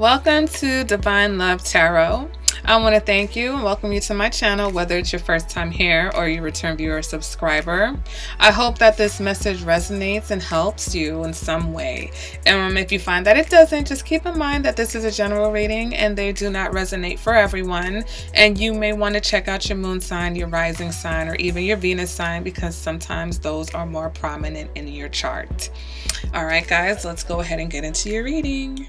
Welcome to Divine Love Tarot. I want to thank you and welcome you to my channel, whether it's your first time here or you return viewer or subscriber. I hope that this message resonates and helps you in some way. And if you find that it doesn't, just keep in mind that this is a general reading and they do not resonate for everyone. And you may want to check out your moon sign, your rising sign, or even your Venus sign, because sometimes those are more prominent in your chart. All right, guys, let's go ahead and get into your reading.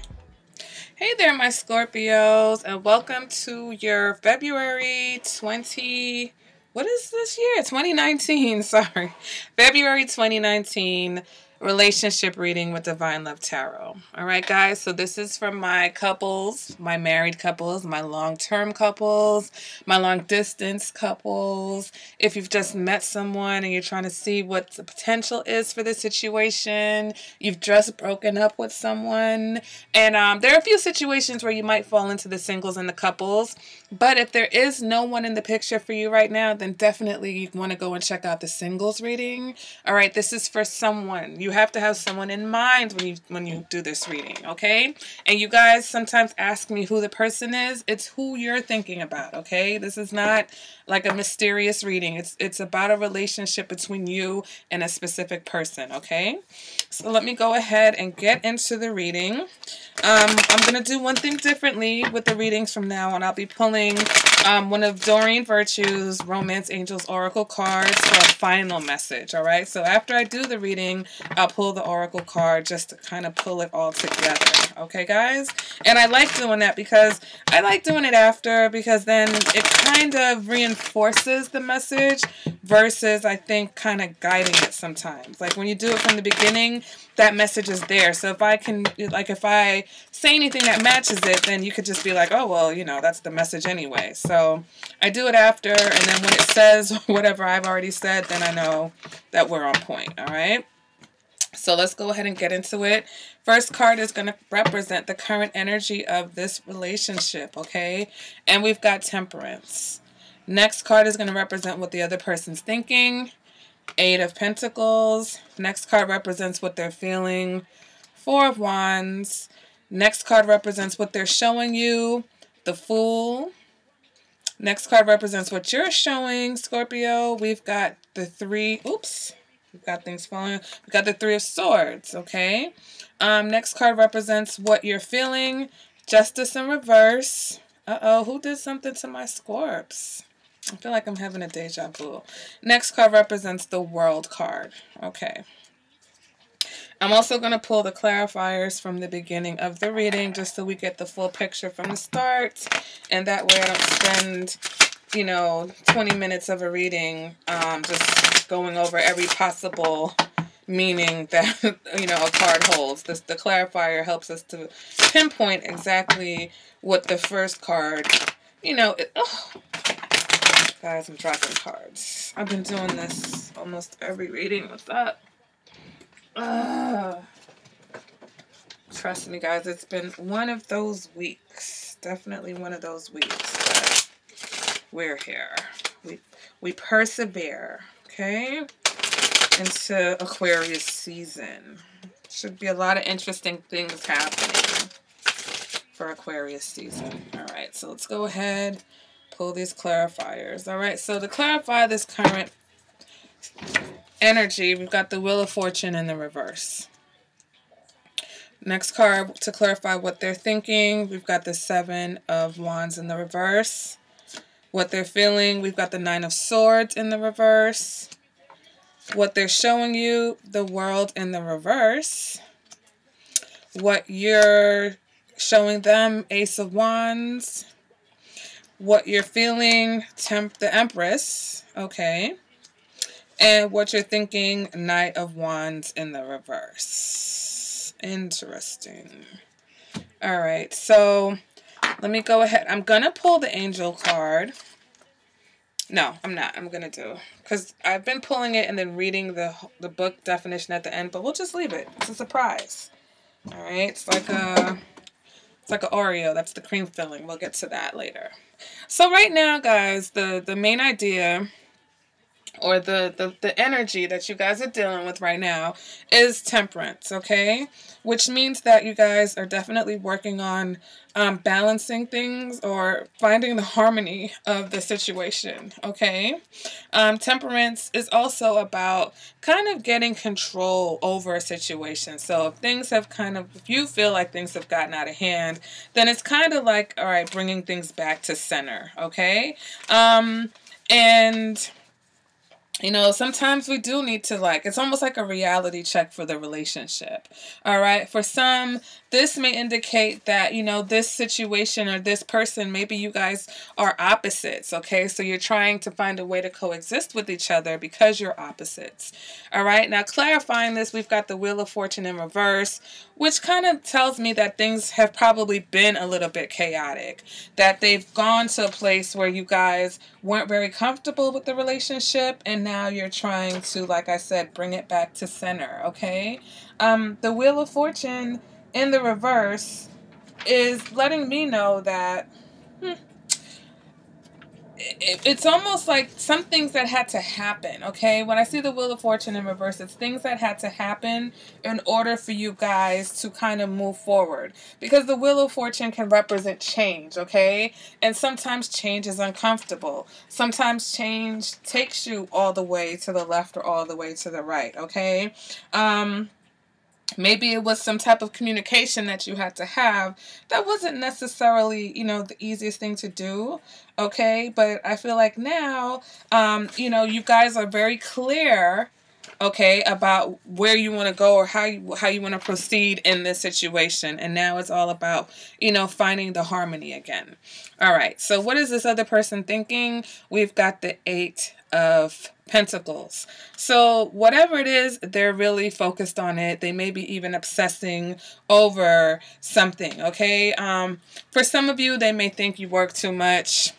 Hey there, my Scorpios, and welcome to your February 20, what is this year? 2019, sorry. February 2019 relationship reading with Divine Love Tarot. All right, guys, so this is for my couples, my married couples, my long-term couples, my long-distance couples. If you've just met someone and you're trying to see what the potential is for the situation, you've just broken up with someone, and there are a few situations where you might fall into the singles and the couples, but if there is no one in the picture for you right now, then definitely you want to go and check out the singles reading. All right, this is for someone. You have to have someone in mind when you do this reading, okay? And you guys sometimes ask me who the person is. It's who you're thinking about, okay? This is not like a mysterious reading. It's about a relationship between you and a specific person, okay? So let me go ahead and get into the reading. I'm going to do one thing differently with the readings from now on. I'll be pulling one of Doreen Virtue's Romance Angels Oracle cards for a final message, all right? So after I do the reading, I'll pull the Oracle card just to kind of pull it all together, okay, guys? And I like doing that because I like doing it after, because then it kind of reinforces the message versus, I think, kind of guiding it sometimes. Like when you do it from the beginning, that message is there. So if I can, like if I say anything that matches it, then you could just be like, oh, well, you know, that's the message anyway. So I do it after, and then when it says whatever I've already said, then I know that we're on point, all right? So let's go ahead and get into it. First card is going to represent the current energy of this relationship, okay? And we've got Temperance. Next card is going to represent what the other person's thinking. Eight of Pentacles. Next card represents what they're feeling. Four of Wands. Next card represents what they're showing you. The Fool. Next card represents what you're showing, Scorpio. We've got the three. Oops. We've got things falling. We've got the Three of Swords, okay? Next card represents what you're feeling. Justice in reverse. Uh-oh, who did something to my Scorps? I feel like I'm having a deja vu. Next card represents the World card, okay? I'm also going to pull the clarifiers from the beginning of the reading just so we get the full picture from the start. And that way I don't spend, you know, 20 minutes of a reading just going over every possible meaning that, you know, a card holds. The clarifier helps us to pinpoint exactly what the first card, you know, guys, I'm dropping cards. I've been doing this almost every reading. What's up? Trust me, guys, it's been one of those weeks. Definitely one of those weeks. But we're here. We persevere, okay? Into Aquarius season. Should be a lot of interesting things happening for Aquarius season. All right, so let's go ahead, pull these clarifiers. All right, so to clarify this current energy, we've got the Wheel of Fortune in the reverse. Next card to clarify what they're thinking, we've got the Seven of Wands in the reverse. What they're feeling, we've got the Nine of Swords in the reverse. What they're showing you, the World in the reverse. What you're showing them, Ace of Wands. What you're feeling, the Empress, okay. And what you're thinking, Knight of Wands in the reverse. Interesting. All right, so let me go ahead. I'm going to pull the Angel card. No, I'm not. I'm going to do, because I've been pulling it and then reading the book definition at the end, but we'll just leave it. It's a surprise. All right, it's like an Oreo. That's the cream filling. We'll get to that later. So right now, guys, the main idea or the energy that you guys are dealing with right now is Temperance, okay? Which means that you guys are definitely working on balancing things or finding the harmony of the situation, okay? Temperance is also about kind of getting control over a situation. So if things have if you feel like things have gotten out of hand, then it's kind of like, all right, bringing things back to center, okay? And you know, sometimes we do need to, like, it's almost like a reality check for the relationship. All right. For some, this may indicate that, you know, this situation or this person, maybe you guys are opposites. Okay. So you're trying to find a way to coexist with each other because you're opposites. All right. Now, clarifying this, we've got the Wheel of Fortune in reverse, which kind of tells me that things have probably been a little bit chaotic, that they've gone to a place where you guys weren't very comfortable with the relationship, and now you're trying to, like I said, bring it back to center, okay? The Wheel of Fortune in the reverse is letting me know that it's almost like some things that had to happen, okay? When I see the Wheel of Fortune in reverse, it's things that had to happen in order for you guys to kind of move forward. Because the Wheel of Fortune can represent change, okay? And sometimes change is uncomfortable. Sometimes change takes you all the way to the left or all the way to the right, okay? Maybe it was some type of communication that you had to have that wasn't necessarily, you know, the easiest thing to do, okay? But I feel like now, you know, you guys are very clear, okay, about where you want to go or how you want to proceed in this situation. And now it's all about, you know, finding the harmony again. All right, so what is this other person thinking? We've got the 8 of Pentacles. So whatever it is, they're really focused on it. They may be even obsessing over something, okay? For some of you, they may think you work too much.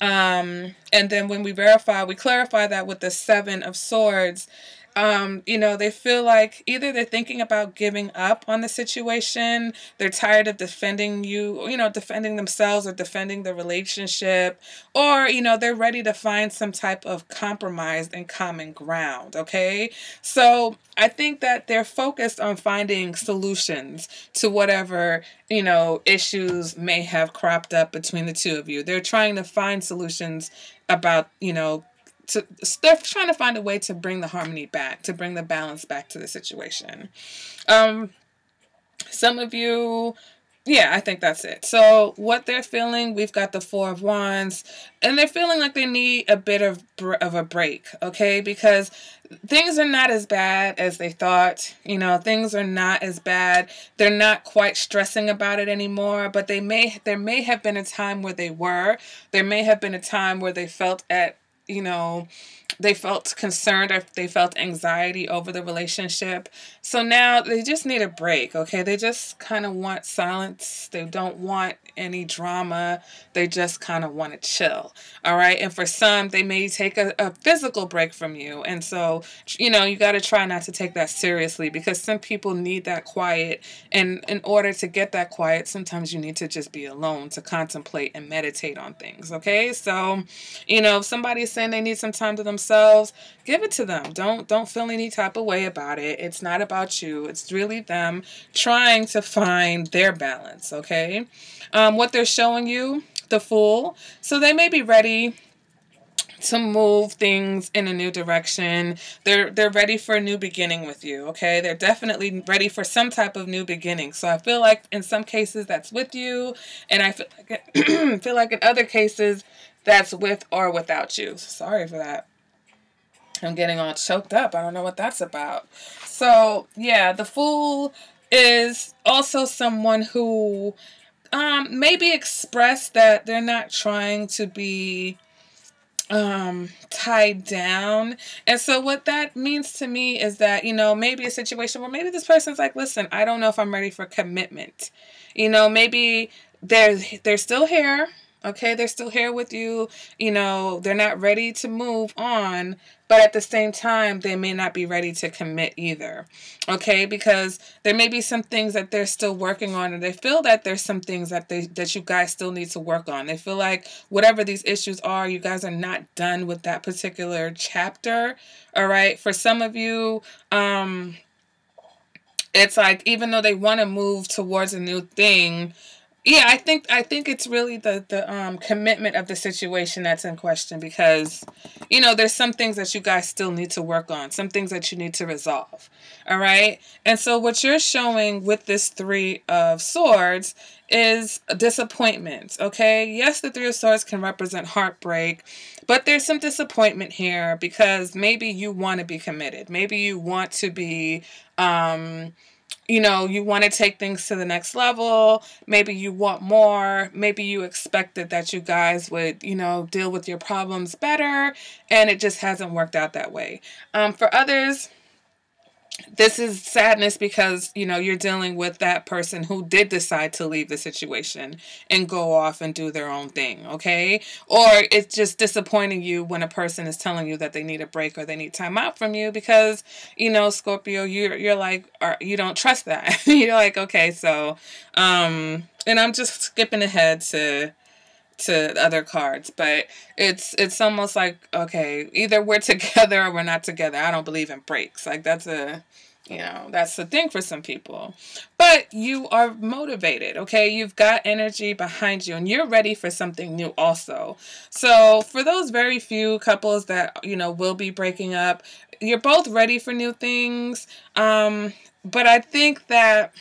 And then when we clarify that with the 7 of Swords. You know, they feel like either they're thinking about giving up on the situation, they're tired of defending you, you know, defending themselves or defending the relationship, or, you know, they're ready to find some type of compromise and common ground, okay? So I think that they're focused on finding solutions to whatever, you know, issues may have cropped up between the two of you. They're trying to find solutions about, you know, they're trying to find a way to bring the harmony back, to bring the balance back to the situation. Some of you, yeah, I think that's it. So what they're feeling, we've got the 4 of Wands, and they're feeling like they need a bit of a break, okay? Because things are not as bad as they thought. You know, things are not as bad. They're not quite stressing about it anymore, but there may have been a time where they were. There may have been a time where they felt you know, they felt concerned or they felt anxiety over the relationship. So now they just need a break, okay? They just kind of want silence. They don't want any drama. They just kind of want to chill, all right? And for some, they may take a physical break from you. And so, you know, you got to try not to take that seriously, because some people need that quiet. And in order to get that quiet, sometimes you need to just be alone to contemplate and meditate on things, okay? So, you know, if somebody's saying they need some time to themselves, give it to them. Don't feel any type of way about it. It's not about you. It's really them trying to find their balance, okay? What they're showing you, the Fool. So they may be ready to move things in a new direction. They're ready for a new beginning with you, okay? They're definitely ready for some type of new beginning. So I feel like in some cases that's with you, and I feel like in other cases that's with or without you. Sorry for that. I'm getting all choked up. I don't know what that's about. So, yeah, the Fool is also someone who maybe expressed that they're not trying to be tied down. And so what that means to me is that, you know, maybe a situation where maybe this person's like, listen, I don't know if I'm ready for commitment. You know, maybe they're still here. Okay, they're still here with you. You know, they're not ready to move on, but at the same time, they may not be ready to commit either. Okay, because there may be some things that they're still working on, and they feel that there's some things that you guys still need to work on. They feel like whatever these issues are, you guys are not done with that particular chapter. All right, for some of you, it's like even though they want to move towards a new thing, yeah, I think it's really the commitment of the situation that's in question, because you know there's some things that you guys still need to work on, some things that you need to resolve. All right, and so what you're showing with this Three of Swords is disappointment. Okay, yes, the Three of Swords can represent heartbreak, but there's some disappointment here because maybe you want to be committed, maybe you want to be you know, you want to take things to the next level. Maybe you want more. Maybe you expected that you guys would, you know, deal with your problems better, and it just hasn't worked out that way. For others, this is sadness because, you know, you're dealing with that person who did decide to leave the situation and go off and do their own thing, okay? Or it's just disappointing you when a person is telling you that they need a break or they need time out from you because, you know, Scorpio, you're like, you don't trust that. You're like, okay, so, and I'm just skipping ahead to other cards, but it's almost like, okay, either we're together or we're not together. I don't believe in breaks. Like that's the thing for some people. But you are motivated, okay? You've got energy behind you and you're ready for something new also. So for those very few couples that, you know, will be breaking up, you're both ready for new things. But I think that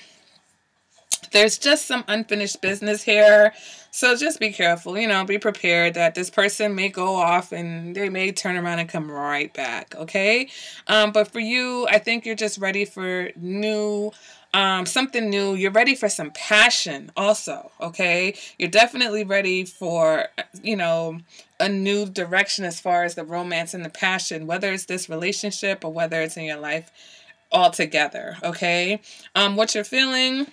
there's just some unfinished business here. So just be careful, you know, be prepared that this person may go off and they may turn around and come right back, okay? But for you, I think you're just ready for new, something new. You're ready for some passion also, okay? You're definitely ready for, you know, a new direction as far as the romance and the passion, whether it's this relationship or whether it's in your life altogether, okay? What you're feeling,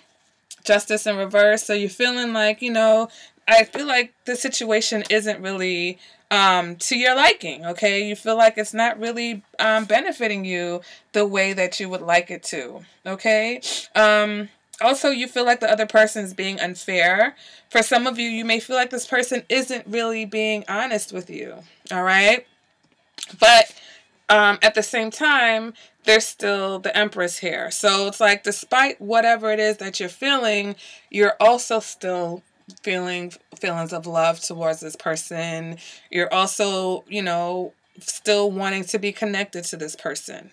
Justice in reverse. So you're feeling like, you know, I feel like the situation isn't really to your liking, okay? You feel like it's not really benefiting you the way that you would like it to, okay? Also, you feel like the other person is being unfair. For some of you, you may feel like this person isn't really being honest with you, all right? But at the same time, there's still the Empress here. So it's like, despite whatever it is that you're feeling, you're also still feeling feelings of love towards this person. You're also, you know, still wanting to be connected to this person.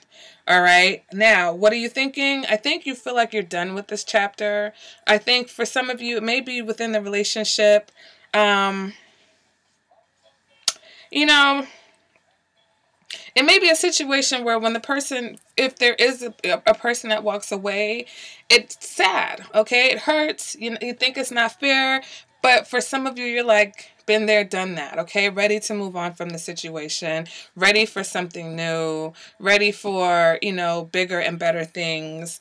All right. Now, what are you thinking? I think you feel like you're done with this chapter. I think for some of you, it may be within the relationship. You know, it may be a situation where when the person, if there is a person that walks away, it's sad, okay? It hurts. You know, you think it's not fair, but for some of you, you're like, been there, done that, okay? Ready to move on from the situation, ready for something new, ready for, you know, bigger and better things,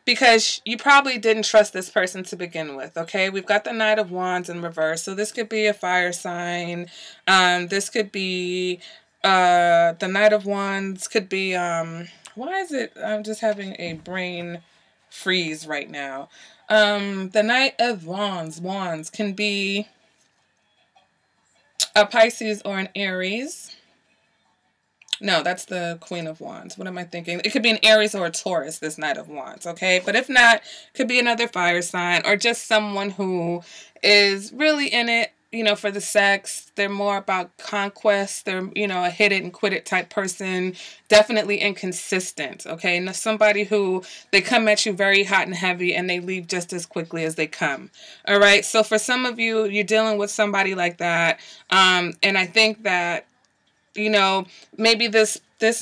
because you probably didn't trust this person to begin with, okay? We've got the Knight of Wands in reverse, so this could be a fire sign. This could be the Knight of Wands could be, why is it, I'm just having a brain freeze right now. The Knight of Wands can be a Pisces or an Aries. No, that's the Queen of Wands. What am I thinking? It could be an Aries or a Taurus, this Knight of Wands, okay? But if not, it could be another fire sign or just someone who is really in it, you know, for the sex. They're more about conquest. They're, you know, a hit it and quit it type person. Definitely inconsistent, okay? And somebody who, they come at you very hot and heavy and they leave just as quickly as they come, all right? So for some of you, you're dealing with somebody like that, and I think that, you know, maybe this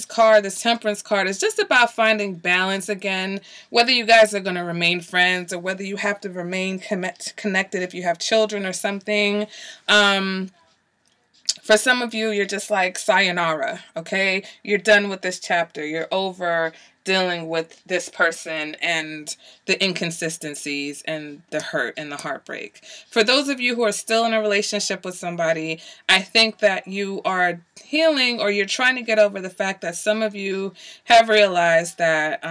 card, this Temperance card, is just about finding balance again, whether you guys are going to remain friends or whether you have to remain connected if you have children or something. For some of you, you're just like sayonara, okay? You're done with this chapter. You're over dealing with this person and the inconsistencies and the hurt and the heartbreak. For those of you who are still in a relationship with somebody, I think that you are healing, or you're trying to get over the fact that some of you have realized that,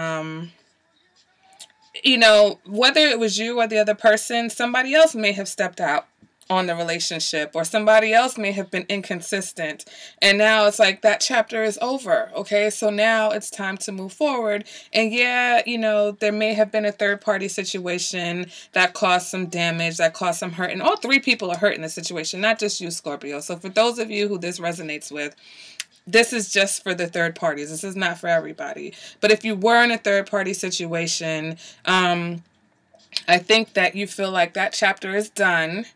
you know, whether it was you or the other person, somebody else may have stepped out on the relationship, or somebody else may have been inconsistent, and now it's like that chapter is over. Okay, so now it's time to move forward. And yeah, you know, there may have been a third party situation that caused some damage, that caused some hurt, and all three people are hurt in the situation, not just you, Scorpio. So for those of you who this resonates with, this is just for the third parties. This is not for everybody. But if you were in a third party situation, I think that you feel like that chapter is done.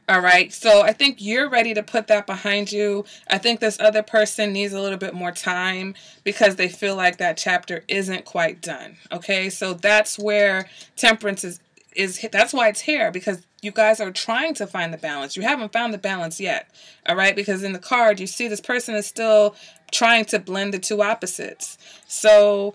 All right. So I think you're ready to put that behind you. I think this other person needs a little bit more time because they feel like that chapter isn't quite done. Okay. So that's where temperance is that's why it's here, because you guys are trying to find the balance. You haven't found the balance yet. All right. Because in the card, you see this person is still trying to blend the two opposites. So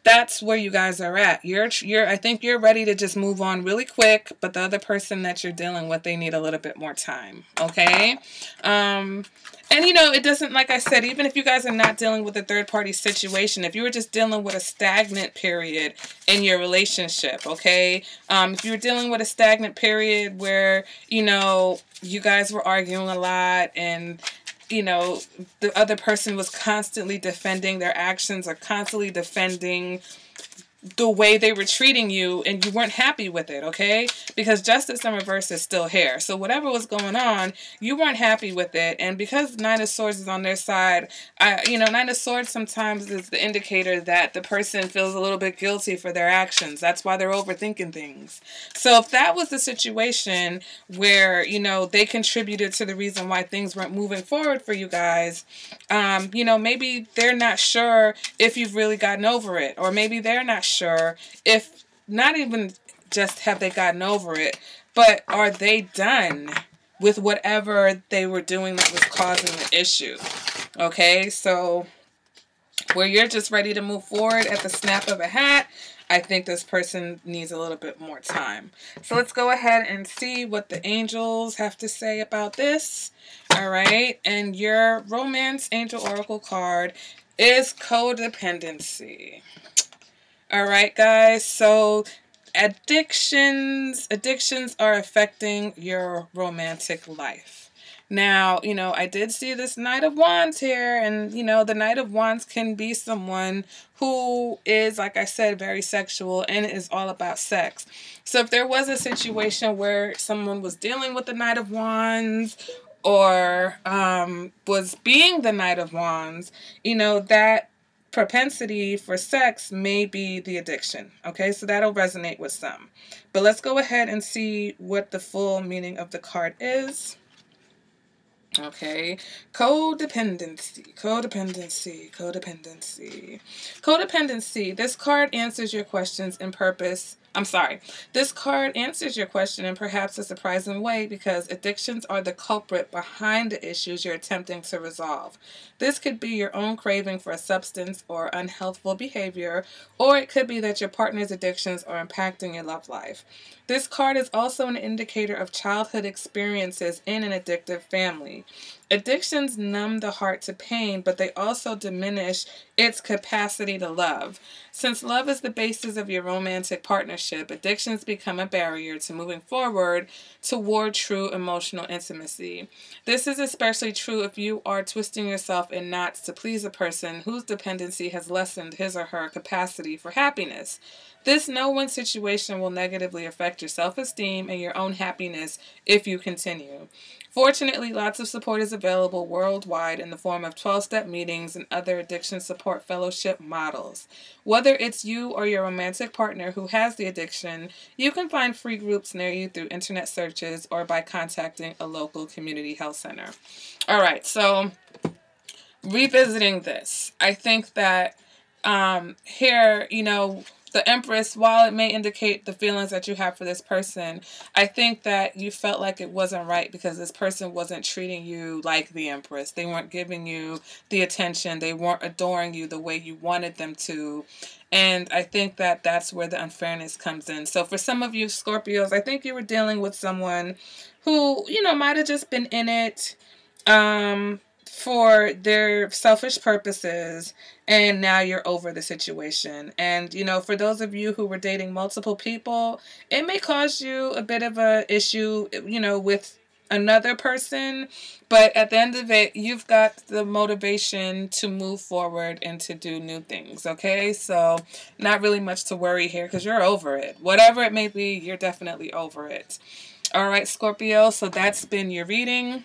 that's where you guys are at. I think you're ready to just move on really quick, but the other person that you're dealing with, they need a little bit more time. Okay. And you know, it doesn't, like I said, even if you guys are not dealing with a third party situation, if you were just dealing with a stagnant period in your relationship, okay. If you were dealing with a stagnant period where, you know, you guys were arguing a lot, and you know, the other person was constantly defending their actions, or constantly defending the way they were treating you, and you weren't happy with it, okay? Because justice in reverse is still here. So whatever was going on, you weren't happy with it. And because Nine of Swords is on their side, you know, Nine of Swords sometimes is the indicator that the person feels a little bit guilty for their actions. That's why they're overthinking things. So if that was the situation where, you know, they contributed to the reason why things weren't moving forward for you guys, you know, maybe they're not sure if you've really gotten over it, or maybe they're not sure if, not even just have they gotten over it, but are they done with whatever they were doing that was causing the issue. Okay, so where you're just ready to move forward at the snap of a hat, I think this person needs a little bit more time. So let's go ahead and see what the angels have to say about this. All right, and your romance angel oracle card is codependency. All right, guys, so addictions are affecting your romantic life. Now, you know, I did see this Knight of Wands here, and, you know, the Knight of Wands can be someone who is, like I said, very sexual and is all about sex. So if there was a situation where someone was dealing with the Knight of Wands, or was being the Knight of Wands, you know, that propensity for sex may be the addiction. Okay, so that'll resonate with some. But let's go ahead and see what the full meaning of the card is. Okay, codependency. This card answers your questions in purpose. This card answers your question in perhaps a surprising way, because addictions are the culprit behind the issues you're attempting to resolve. This could be your own craving for a substance or unhealthful behavior, or it could be that your partner's addictions are impacting your love life. This card is also an indicator of childhood experiences in an addictive family. Addictions numb the heart to pain, but they also diminish its capacity to love. Since love is the basis of your romantic partnership, addictions become a barrier to moving forward toward true emotional intimacy. This is especially true if you are twisting yourself in knots to please a person whose dependency has lessened his or her capacity for happiness. This no-win situation will negatively affect your self-esteem and your own happiness if you continue. Fortunately, lots of support is available worldwide in the form of 12-step meetings and other addiction support fellowship models. Whether it's you or your romantic partner who has the addiction, you can find free groups near you through internet searches or by contacting a local community health center. All right, so revisiting this, I think that here, you know, The Empress, while it may indicate the feelings that you have for this person, I think that you felt like it wasn't right because this person wasn't treating you like the Empress. They weren't giving you the attention. They weren't adoring you the way you wanted them to. And I think that that's where the unfairness comes in. So for some of you Scorpios, I think you were dealing with someone who, you know, might have just been in it for their selfish purposes, and now you're over the situation. And, you know, for those of you who were dating multiple people, it may cause you a bit of a issue, you know, with another person, but at the end of it, you've got the motivation to move forward and to do new things, okay? So not really much to worry here because you're over it. Whatever it may be, you're definitely over it. All right, Scorpio, so that's been your reading.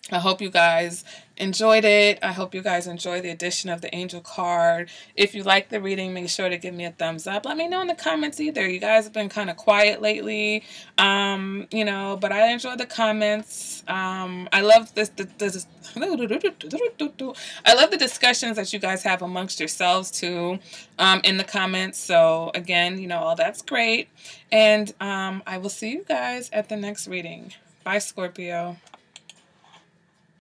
I hope you guys enjoyed it. I hope you guys enjoyed the addition of the angel card. If you like the reading, make sure to give me a thumbs up. Let me know in the comments either. You guys have been kind of quiet lately, you know, but I enjoy the comments. I love I love the discussions that you guys have amongst yourselves too, in the comments. So again, you know, all that's great. And I will see you guys at the next reading. Bye, Scorpio.